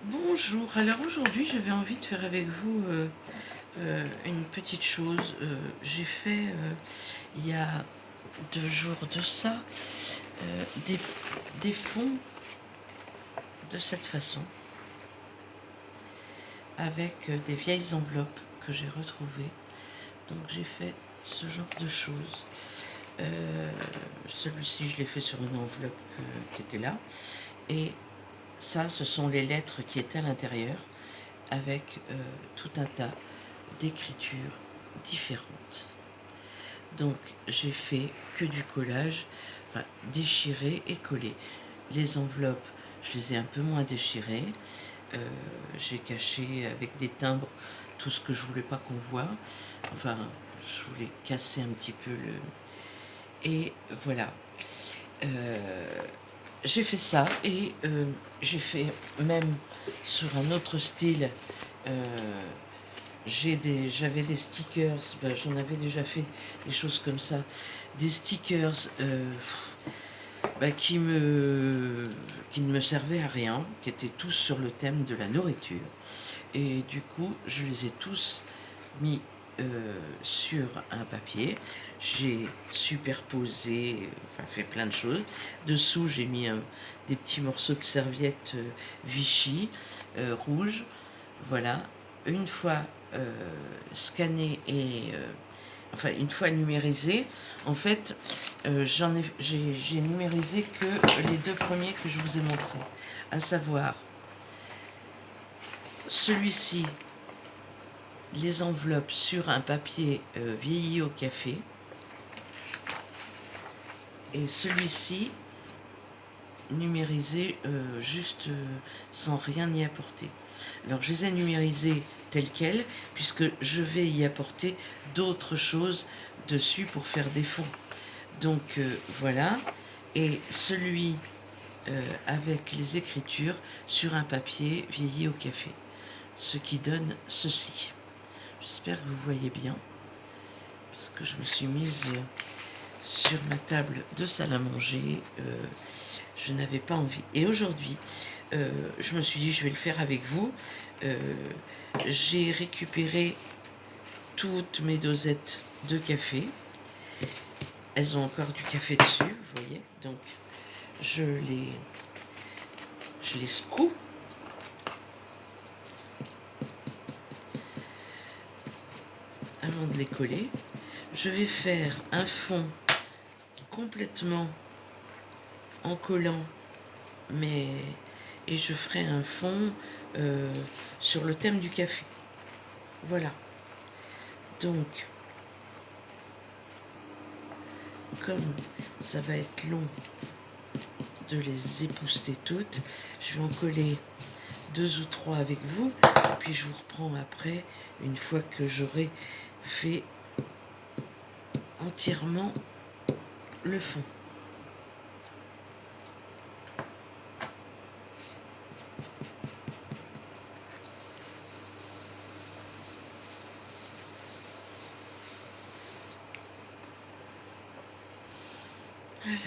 Bonjour, alors aujourd'hui j'avais envie de faire avec vous une petite chose. J'ai fait il y a 2 jours de ça des, des fonds de cette façon avec des vieilles enveloppes que j'ai retrouvées. Donc j'ai fait ce genre de choses. Celui-ci je l'ai fait sur une enveloppe qui était là. Et ça, ce sont les lettres qui étaient à l'intérieur avec tout un tas d'écritures différentes. Donc j'ai fait que du collage, enfin déchirer et coller. Les enveloppes, je les ai un peu moins déchirées. J'ai caché avec des timbres tout ce que je voulais pas qu'on voit. Enfin, je voulais casser un petit peu le... Et voilà. J'ai fait ça et j'ai fait même sur un autre style. J'avais des stickers, j'en avais déjà fait des choses comme ça, des stickers qui ne me servaient à rien, qui étaient tous sur le thème de la nourriture. Et du coup, je les ai tous mis sur un papier. J'ai superposé, enfin fait plein de choses. Dessous, j'ai mis des petits morceaux de serviettes Vichy rouges. Voilà. Une fois scanné et enfin une fois numérisé, en fait, j'ai numérisé que les 2 premiers que je vous ai montrés, à savoir celui-ci, les enveloppes sur un papier vieilli au café, et celui-ci numérisé juste sans rien y apporter. Alors je les ai numérisés tels quels, puisque je vais y apporter d'autres choses dessus pour faire des fonds. Donc voilà, et celui avec les écritures sur un papier vieilli au café, ce qui donne ceci. J'espère que vous voyez bien, parce que je me suis mise sur ma table de salle à manger. Je n'avais pas envie. Et aujourd'hui, je me suis dit, je vais le faire avec vous. J'ai récupéré toutes mes dosettes de café. Elles ont encore du café dessus, vous voyez. Donc, je les secoue. Avant de les coller, je vais faire un fond complètement en collant, et je ferai un fond sur le thème du café. Voilà. Donc, comme ça va être long de les épousseter toutes, je vais en coller 2 ou 3 avec vous, et puis je vous reprends après, une fois que j'aurai fait entièrement le fond. Alors,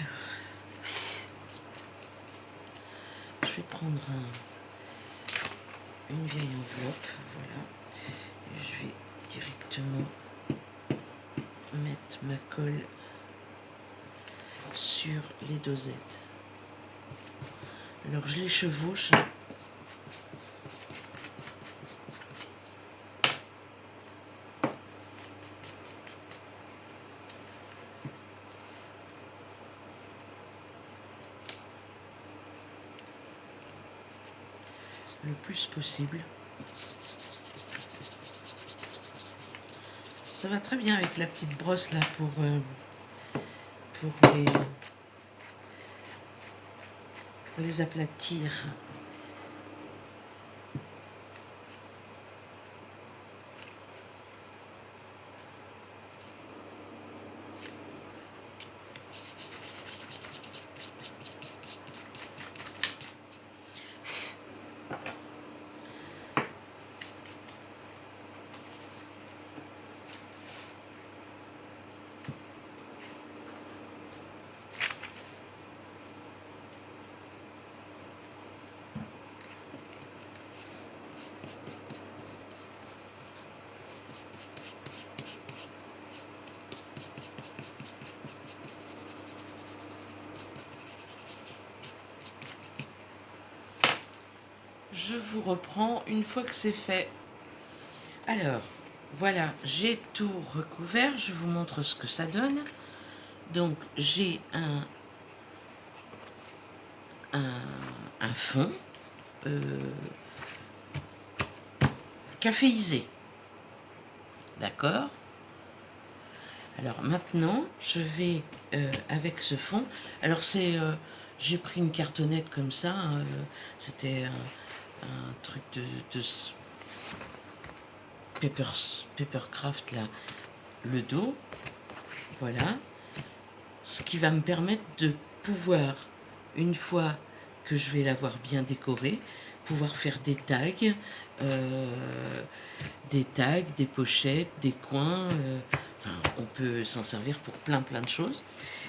je vais prendre une vieille enveloppe, voilà, et je vais directement mettre ma colle sur les dosettes. Alors je les chevauche le plus possible. Ça va très bien avec la petite brosse là pour les aplatir. je vous reprends une fois que c'est fait. Alors, voilà, j'ai tout recouvert, je vous montre ce que ça donne. Donc, j'ai un fond caféisé. D'accord? Alors maintenant, je vais avec ce fond. Alors j'ai pris une cartonnette comme ça. C'était un truc de Papercraft là, le dos. Voilà. Ce qui va me permettre de pouvoir, une fois que je vais l'avoir bien décoré, pouvoir faire des tags, des pochettes, des coins. Enfin, on peut s'en servir pour plein de choses.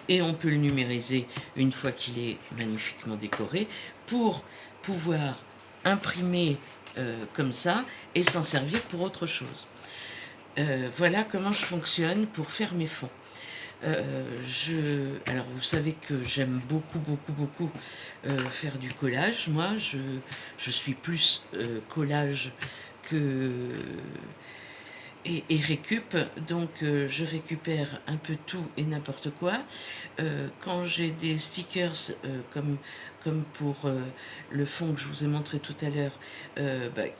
Et on peut le numériser une fois qu'il est magnifiquement décoré pour pouvoir imprimer comme ça et s'en servir pour autre chose. Voilà comment je fonctionne pour faire mes fonds. Alors vous savez que j'aime beaucoup faire du collage. Moi, je suis plus collage que et récup, donc je récupère un peu tout et n'importe quoi. Quand j'ai des stickers comme pour le fond que je vous ai montré tout à l'heure,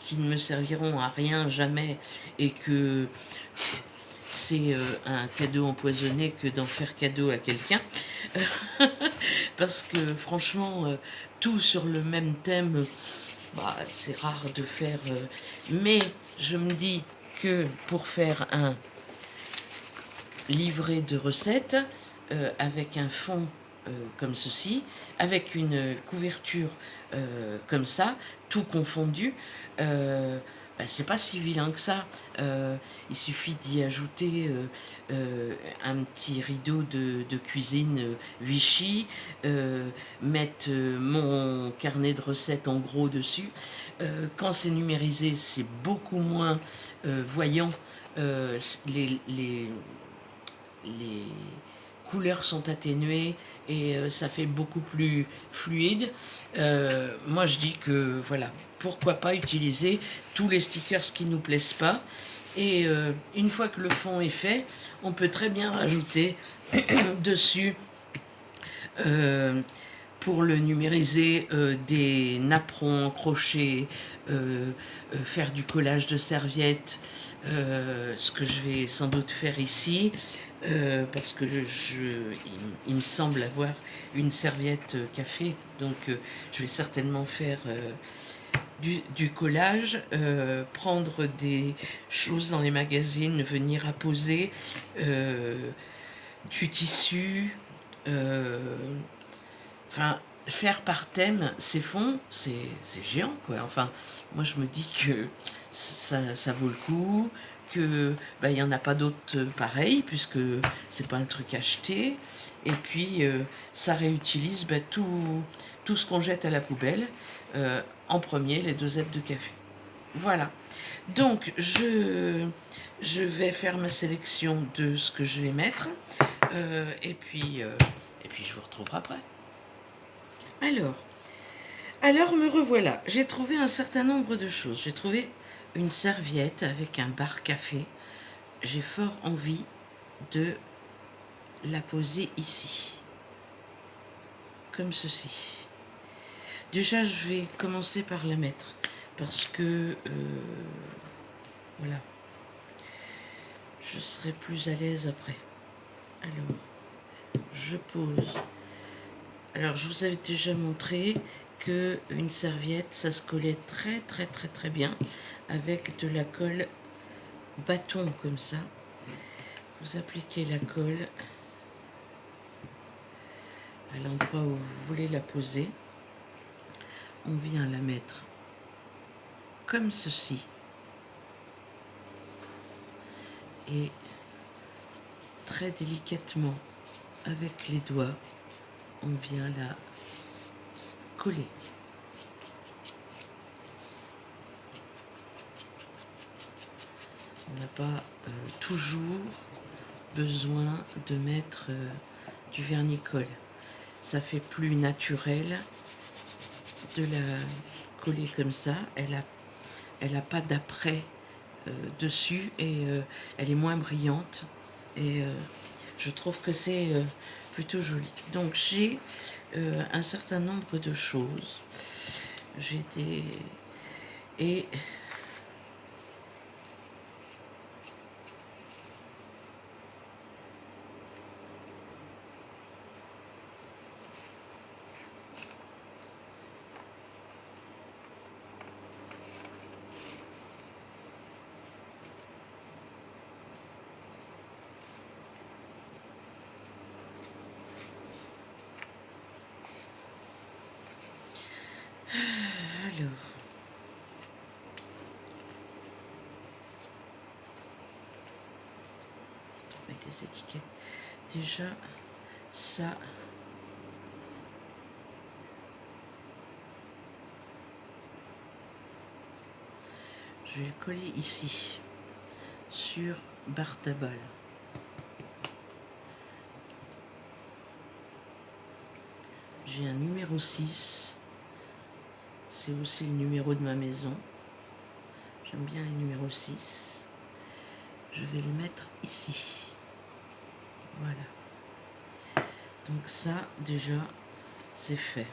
qui ne me serviront à rien jamais et que c'est un cadeau empoisonné que d'en faire cadeau à quelqu'un. Parce que franchement, tout sur le même thème, c'est rare de faire. Mais je me dis que pour faire un livret de recettes avec un fond comme ceci, avec une couverture comme ça, tout confondu, c'est pas si vilain que ça. Il suffit d'y ajouter un petit rideau de cuisine Vichy, mettre mon carnet de recettes en gros dessus. Quand c'est numérisé, c'est beaucoup moins voyant. Les couleurs sont atténuées et ça fait beaucoup plus fluide. Moi je dis que voilà, pourquoi pas utiliser tous les stickers qui ne nous plaisent pas. Et une fois que le fond est fait, on peut très bien rajouter dessus pour le numériser des napperons en crochet, faire du collage de serviettes, ce que je vais sans doute faire ici, parce que il me semble avoir une serviette café, donc je vais certainement faire du collage, prendre des choses dans les magazines, venir apposer du tissu, enfin faire par thème ces fonds, c'est géant quoi. Enfin, moi je me dis que ça vaut le coup, que il y en a pas d'autres pareils puisque c'est pas un truc acheté, et puis ça réutilise tout ce qu'on jette à la poubelle, en premier les dosettes de café. Voilà, donc je vais faire ma sélection de ce que je vais mettre, et puis je vous retrouverai après. Alors me revoilà. J'ai trouvé un certain nombre de choses. J'ai trouvé une serviette avec un bar café. J'ai fort envie de la poser ici, comme ceci. Déjà, je vais commencer par la mettre, parce que voilà, je serai plus à l'aise après. Alors, je pose. Alors, je vous avais déjà montré que une serviette, ça se collait très bien avec de la colle bâton comme ça. Vous appliquez la colle à l'endroit où vous voulez la poser. On vient la mettre comme ceci. Et très délicatement, avec les doigts, on vient la coller. On n'a pas toujours besoin de mettre du vernis-colle. Ça fait plus naturel de la collée comme ça, elle a pas d'après dessus et elle est moins brillante et je trouve que c'est plutôt joli. Donc j'ai un certain nombre de choses. J'ai des... Et alors, avec des étiquettes. Déjà, ça, je vais le coller ici, sur barre tabac. J'ai un numéro 6. C'est aussi le numéro de ma maison. J'aime bien les numéros 6. Je vais le mettre ici. Voilà. Donc ça, déjà, c'est fait.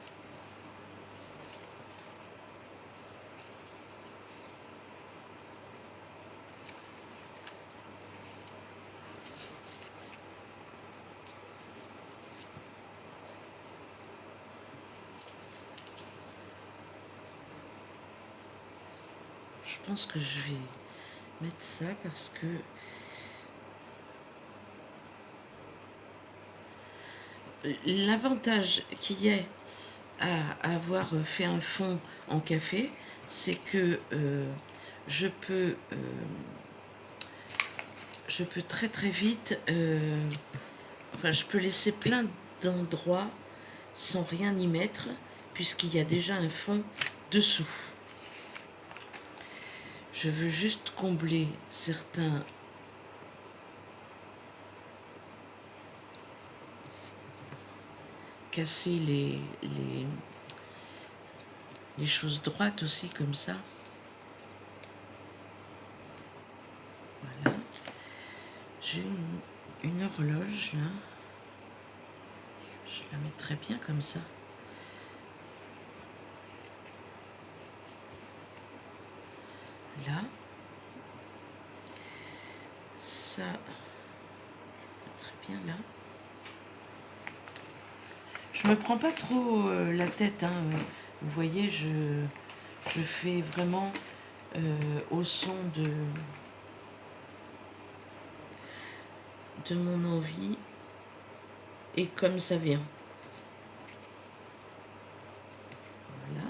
Je pense que je vais mettre ça parce que l'avantage qu'il y ait à avoir fait un fond en café, c'est que je peux très très vite, enfin je peux laisser plein d'endroits sans rien y mettre, puisqu'il y a déjà un fond dessous. Je veux juste combler certains casser les choses droites aussi comme ça. Voilà. J'ai une horloge là. Je la mettrai bien comme ça. Là. Ça. Très bien là. Je me prends pas trop la tête, hein. Vous voyez, je fais vraiment au son de mon envie et comme ça vient. Voilà.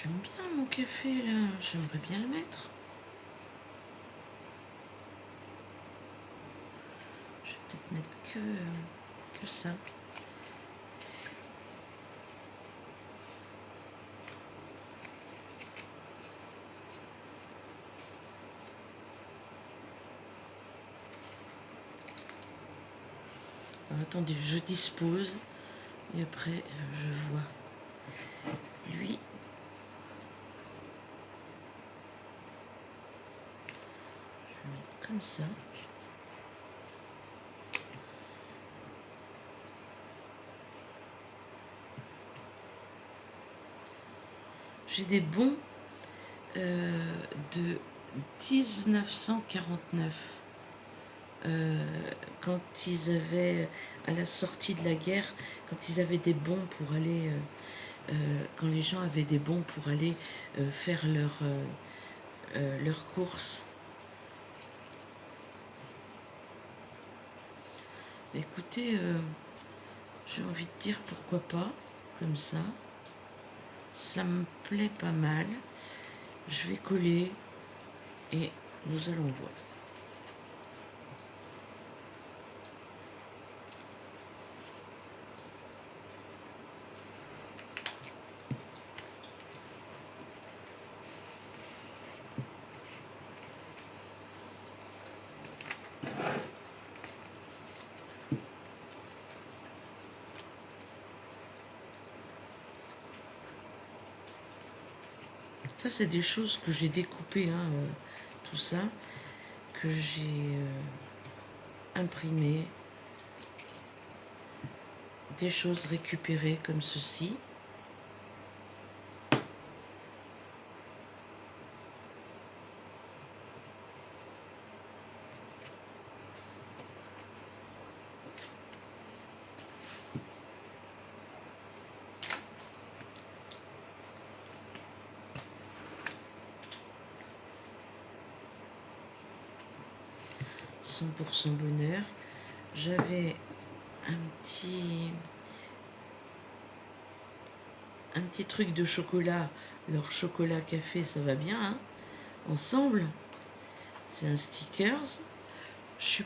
J'aime bien mon café là, j'aimerais bien le mettre. Je vais peut-être mettre que ça. Alors, attendez, je dispose et après je vois. Lui. Je vais mettre comme ça. J'ai des bons de 1949. quand ils avaient, à la sortie de la guerre, quand ils avaient des bons pour aller, quand les gens avaient des bons pour aller faire leurs courses. Écoutez, j'ai envie de dire pourquoi pas, comme ça me plaît pas mal. Je vais coller et nous allons voir. Ça, c'est des choses que j'ai découpées, hein, tout ça, que j'ai imprimé, des choses récupérées comme ceci. « 100% bonheur ». J'avais un petit truc de chocolat. Leur chocolat café, ça va bien, hein, ensemble. C'est un stickers. Je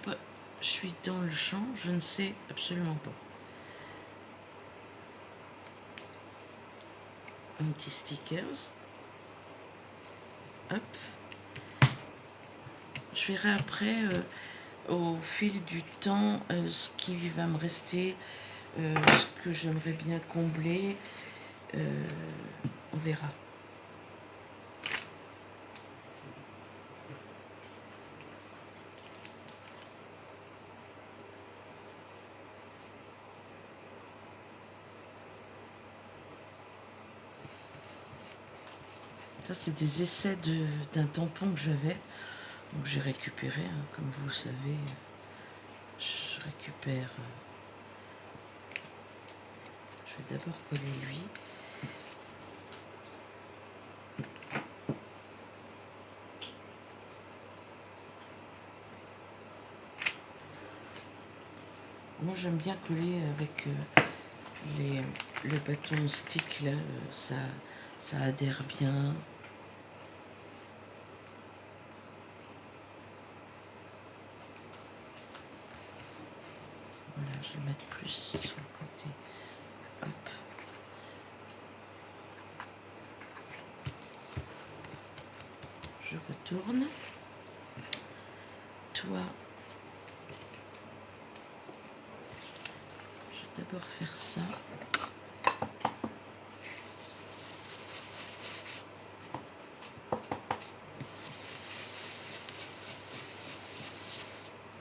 suis dans le champ, je ne sais absolument pas. Un petit stickers. Hop. Je verrai après, au fil du temps, ce qui va me rester, ce que j'aimerais bien combler. On verra. Ça, c'est des essais d'un tampon que j'avais. Donc j'ai récupéré, hein, comme vous le savez. Je récupère. Je vais d'abord coller lui. Moi, j'aime bien coller avec le bâton stick là. Ça adhère bien. Voilà, je vais mettre plus sur le côté. Hop. Je retourne. Toi, je vais d'abord faire ça.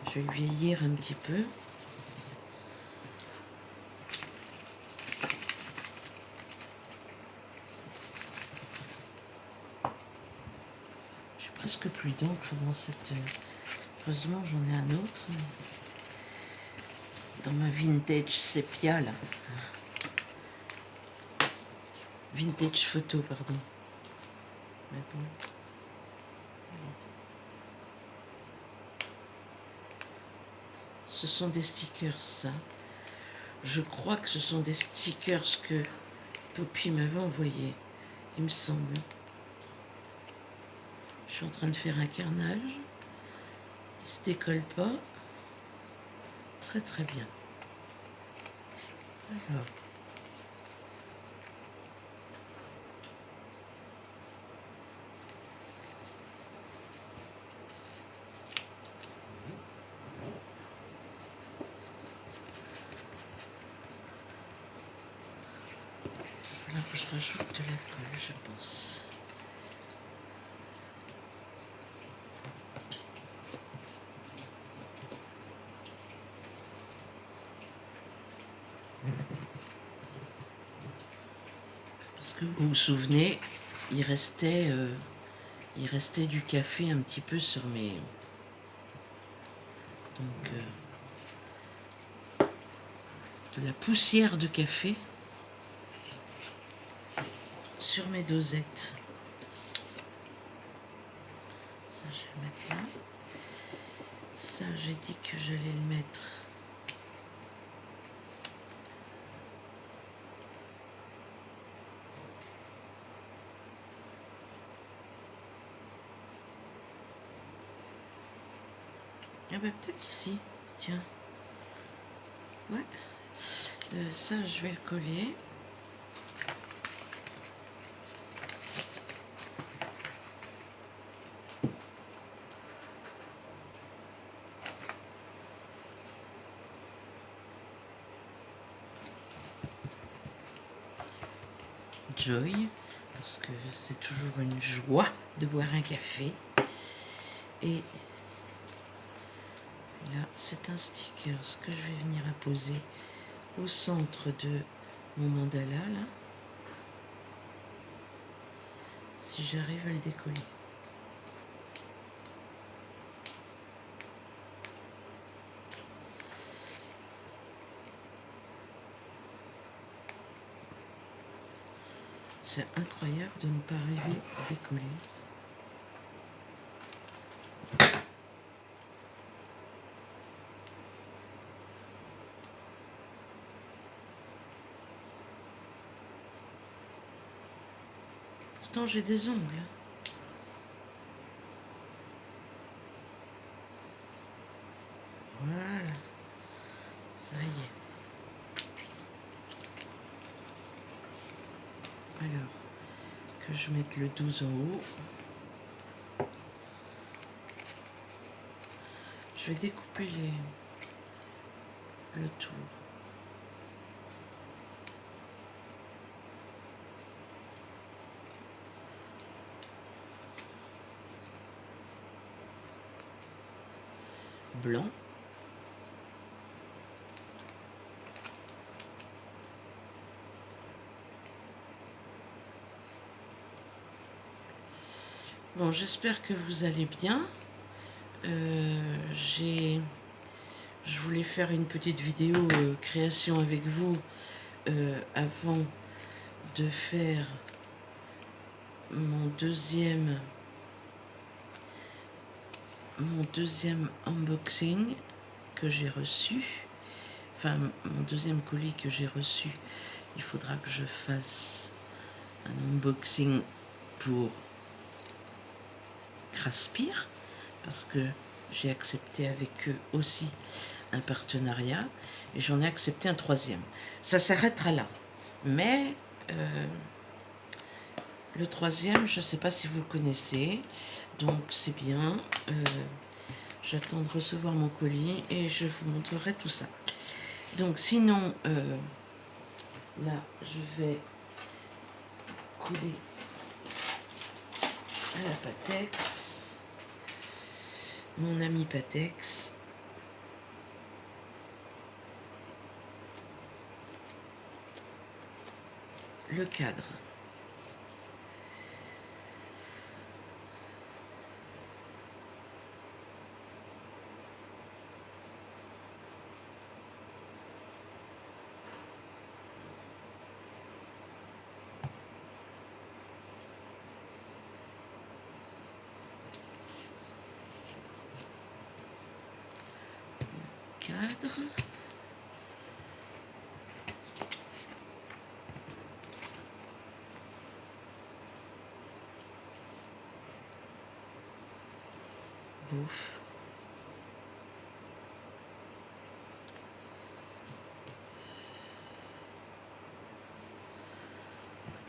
Je vais le vieillir un petit peu. J'ai presque plus d'encre dans cette... Heureusement, j'en ai un autre. Dans ma vintage sépia, là. Vintage photo, pardon. Mais bon. Ce sont des stickers, ça. Je crois que ce sont des stickers que Poppy m'avait envoyés, il me semble. Je suis en train de faire un carnage. Il se décolle pas. Très très bien. Alors. Là, je rajoute de la colle, je pense. Parce que vous vous souvenez, il restait du café un petit peu sur mes Donc de la poussière de café sur mes dosettes. Ça, je vais le mettre là. Ça, j'ai dit que j'allais le mettre ah bah peut-être ici, tiens. Ouais. Ça, je vais le coller. Joy, parce que c'est toujours une joie de boire un café. Et là, c'est un sticker, ce que je vais venir apposer au centre de mon mandala, là. Si j'arrive à le décoller. C'est incroyable de ne pas arriver à décoller. Pourtant, j'ai des ongles. Voilà. Ça y est. Alors, que je mette le 12 en haut. Je vais découper le tour. Blanc. Bon, j'espère que vous allez bien. Je voulais faire une petite vidéo création avec vous avant de faire mon deuxième unboxing que j'ai reçu. Enfin, mon deuxième colis que j'ai reçu. Il faudra que je fasse un unboxing pour Craspire, parce que j'ai accepté avec eux aussi un partenariat et j'en ai accepté un troisième. Ça s'arrêtera là. Mais le troisième, je ne sais pas si vous le connaissez, donc c'est bien. J'attends de recevoir mon colis et je vous montrerai tout ça. Donc sinon, là, je vais coller à la Patex, mon ami Patex. Le cadre. Cadre. Bouffe.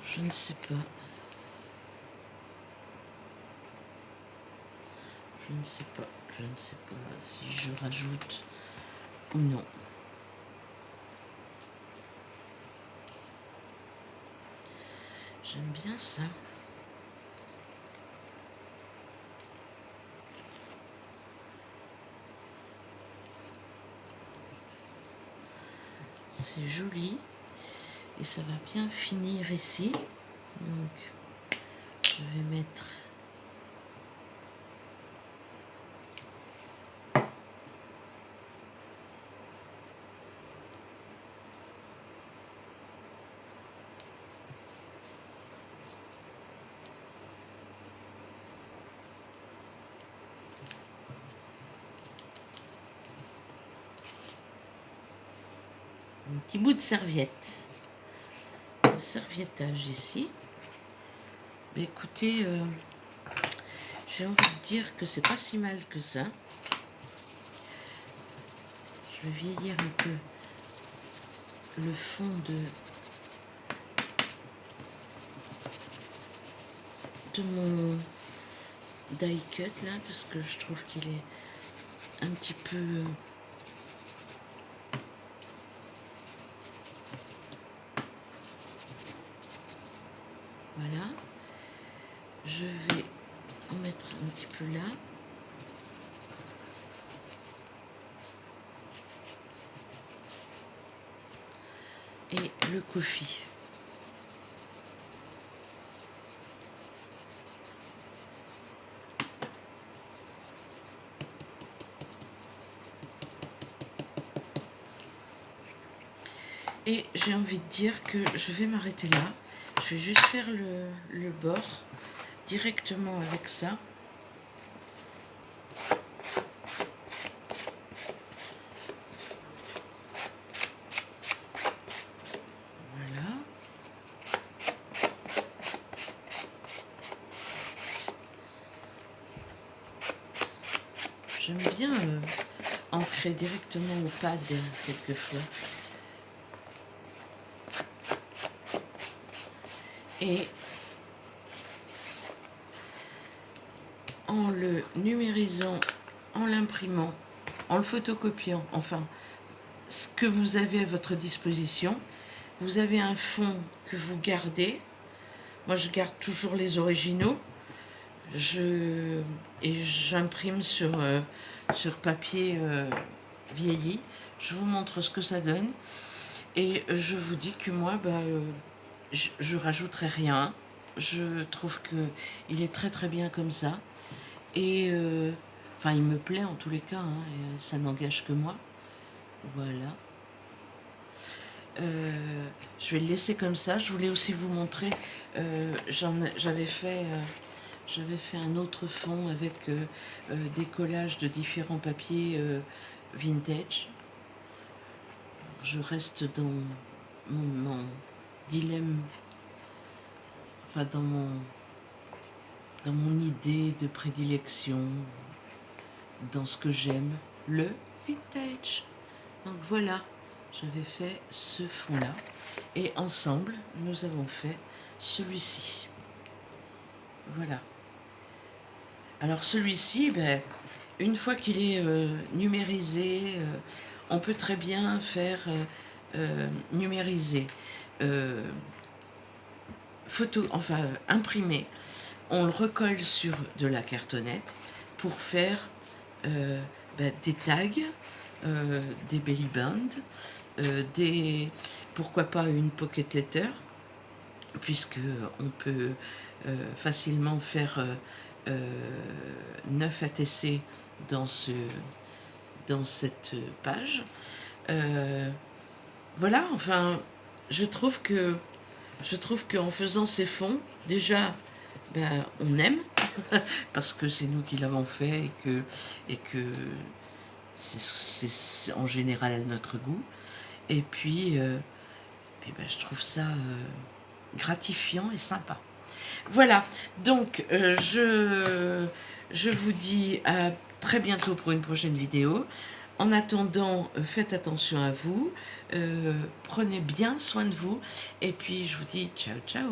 Je ne sais pas. Je ne sais pas. Je ne sais pas si je rajoute ou non. J'aime bien ça. C'est joli. Et ça va bien finir ici. Donc, je vais mettre un petit bout de serviette. Le serviettage ici. Mais écoutez, j'ai envie de dire que c'est pas si mal que ça. Je vais vieillir un peu le fond de mon die cut là, parce que je trouve qu'il est un petit peu voilà. Je vais en mettre un petit peu là. Et le coffee. Et j'ai envie de dire que je vais m'arrêter là. Je vais juste faire le bord directement avec ça. Voilà. J'aime bien ancrer directement au pad quelquefois. Et en le numérisant, en l'imprimant, en le photocopiant, enfin, ce que vous avez à votre disposition, vous avez un fond que vous gardez. Moi, je garde toujours les originaux. Et j'imprime sur papier vieilli. Je vous montre ce que ça donne. Et je vous dis que moi, je rajouterai rien. Je trouve que il est très très bien comme ça. Et enfin, il me plaît en tous les cas, hein, et ça n'engage que moi. Voilà. Je vais le laisser comme ça. Je voulais aussi vous montrer, j'avais fait un autre fond avec des collages de différents papiers vintage. Je reste dans mon dilemme, enfin dans mon idée de prédilection, dans ce que j'aime, le vintage. Donc voilà, j'avais fait ce fond-là. Et ensemble, nous avons fait celui-ci. Voilà. Alors celui-ci, une fois qu'il est numérisé, on peut très bien faire numériser, imprimer. On le recolle sur de la cartonnette pour faire des tags, des belly bands, pourquoi pas une pocket letter, puisque on peut facilement faire 9 ATC dans cette page. Voilà, enfin, je trouve qu'en faisant ces fonds, déjà, on aime, parce que c'est nous qui l'avons fait et que c'est en général à notre goût. Et puis je trouve ça gratifiant et sympa. Voilà, donc je vous dis à très bientôt pour une prochaine vidéo. En attendant, faites attention à vous, prenez bien soin de vous, et puis je vous dis ciao ciao.